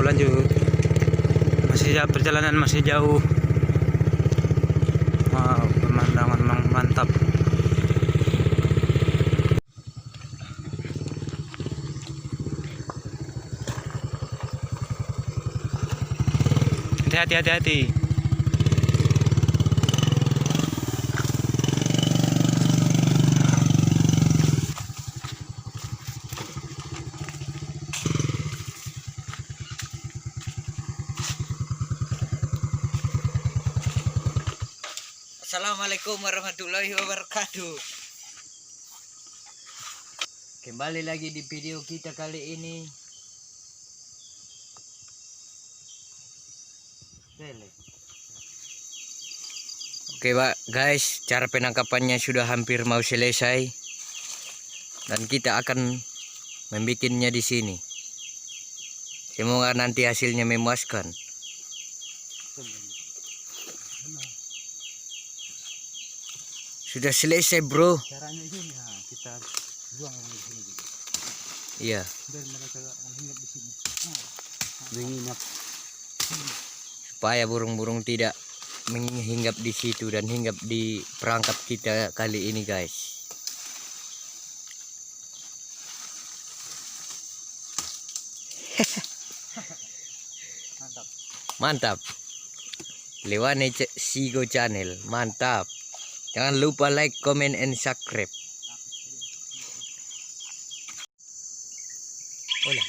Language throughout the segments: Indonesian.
lanjut. Perjalanan masih jauh. Wow, pemandangan memang mantap. Hati-hati. Assalamualaikum warahmatullahi wabarakatuh. Kembali lagi di video kita kali ini. Oke Pak guys, cara penangkapannya sudah hampir mau selesai dan kita akan membikinnya di sini. Semoga nanti hasilnya memuaskan. Sudah selesai bro. Caranya ini ya, kita buang yang di sini. Iya. Biar mereka menginap di sini. Menginap. Supaya burung-burung tidak menghinggap di situ dan hinggap di perangkap kita kali ini guys. Mantap. Lewane Sigo Channel. Mantap. Jangan lupa like, comment, and subscribe. Hola,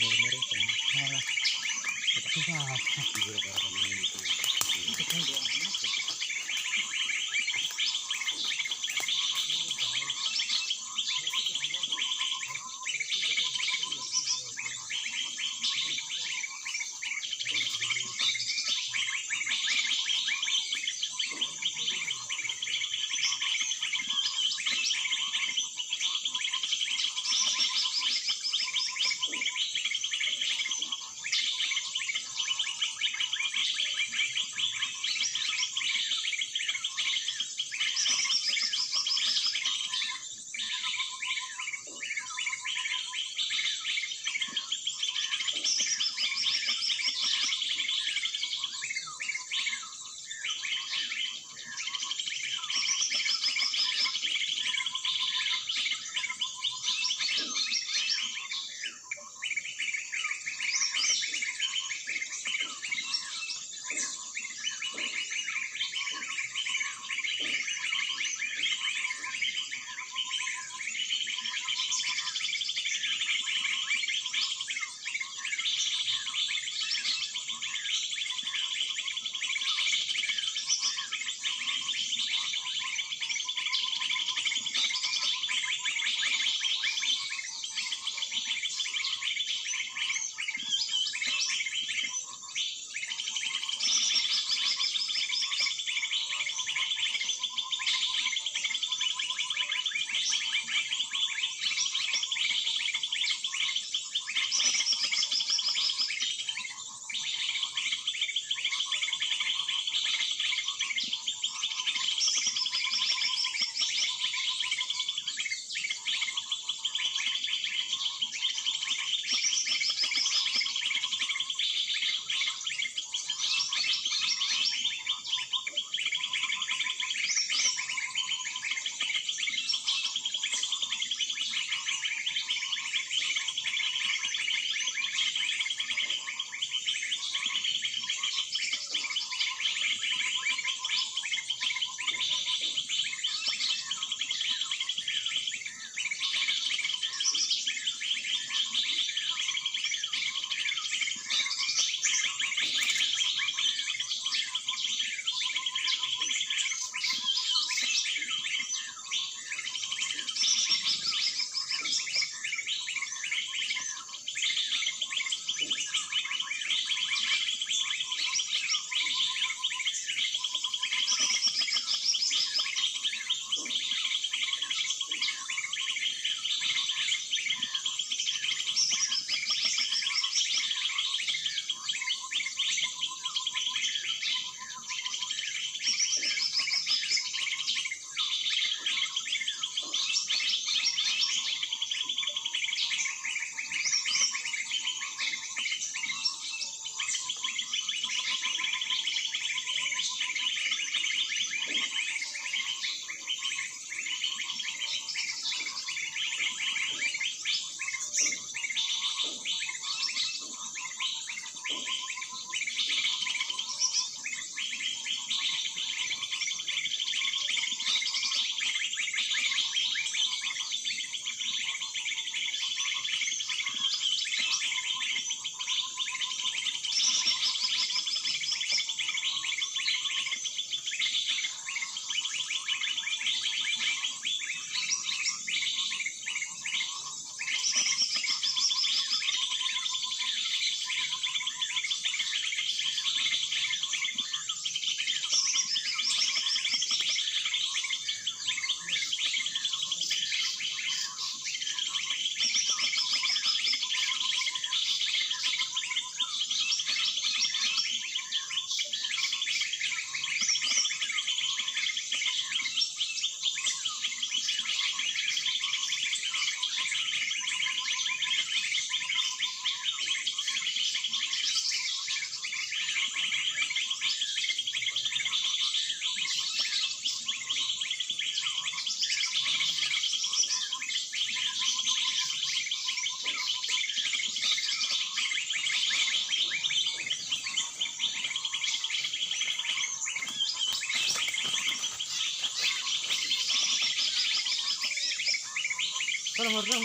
hordong.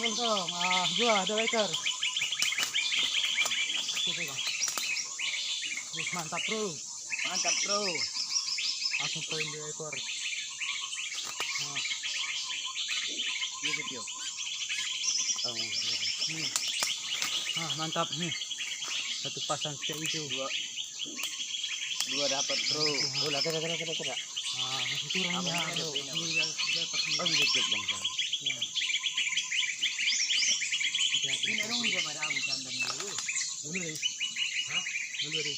Dua, 2 ekor. Gitu kan. Wis mantap, Bro. Mantap, Bro. Langsung poin 2 ekor. Nah, Ini video. Oh, mantap nih. Satu pasang setiap itu. dua dapat, Bro. Oh, lah kena. Masih kurang Abang ya, ada Bro. poin apa? Ini dapat nih. Oh, dikit, Bang. Ya. Ini dong dia ada sandang dulu. Dulu deh. Hah? Dulu deh.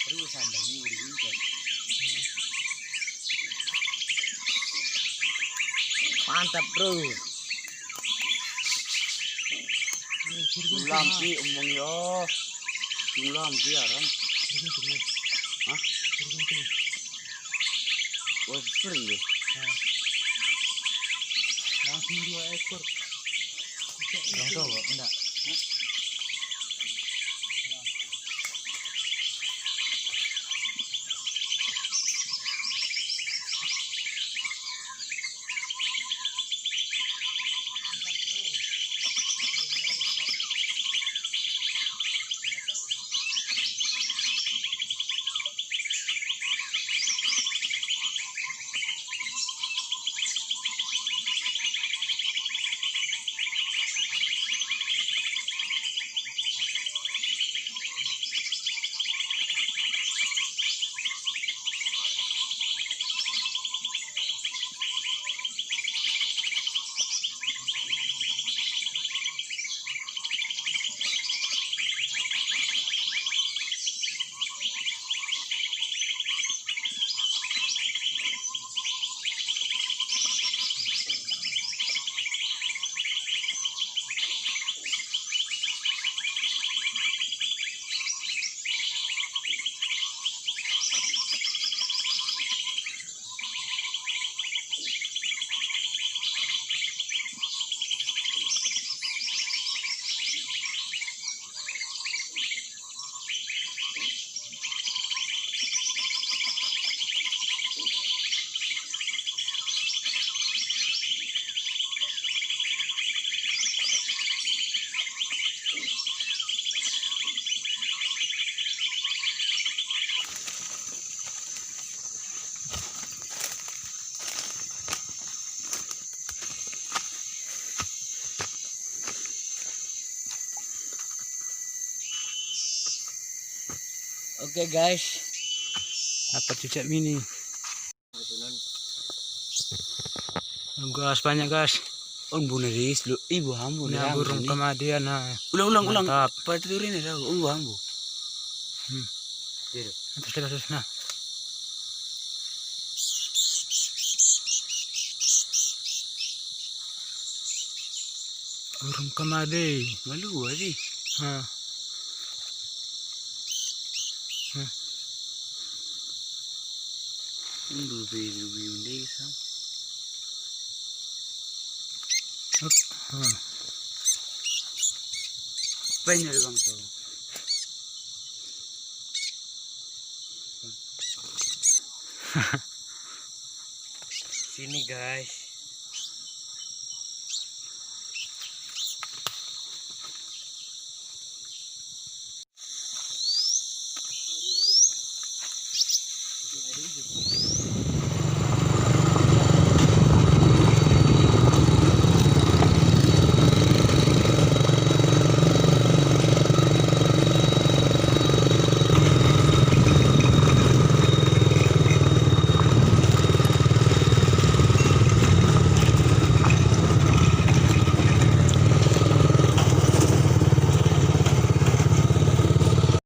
Terus sandang ini udah diincar. Mantap, Bro. Ulam ki umong yo. Ulam ki aran. Hah? Oh, free deh. Langsung 2 ekor. Orang tua enggak. Oke, guys. Dapat cicak mini. Gas banyak, gas. Bunuh ris, lu ibu hambu Ini burung kematian. Ulang. Mantap. Paturin ya, ibu hambu. Terus. Nah. Burung kemadi. Malu aja. Lebih desa. Banyak bang tuh. Sini, guys.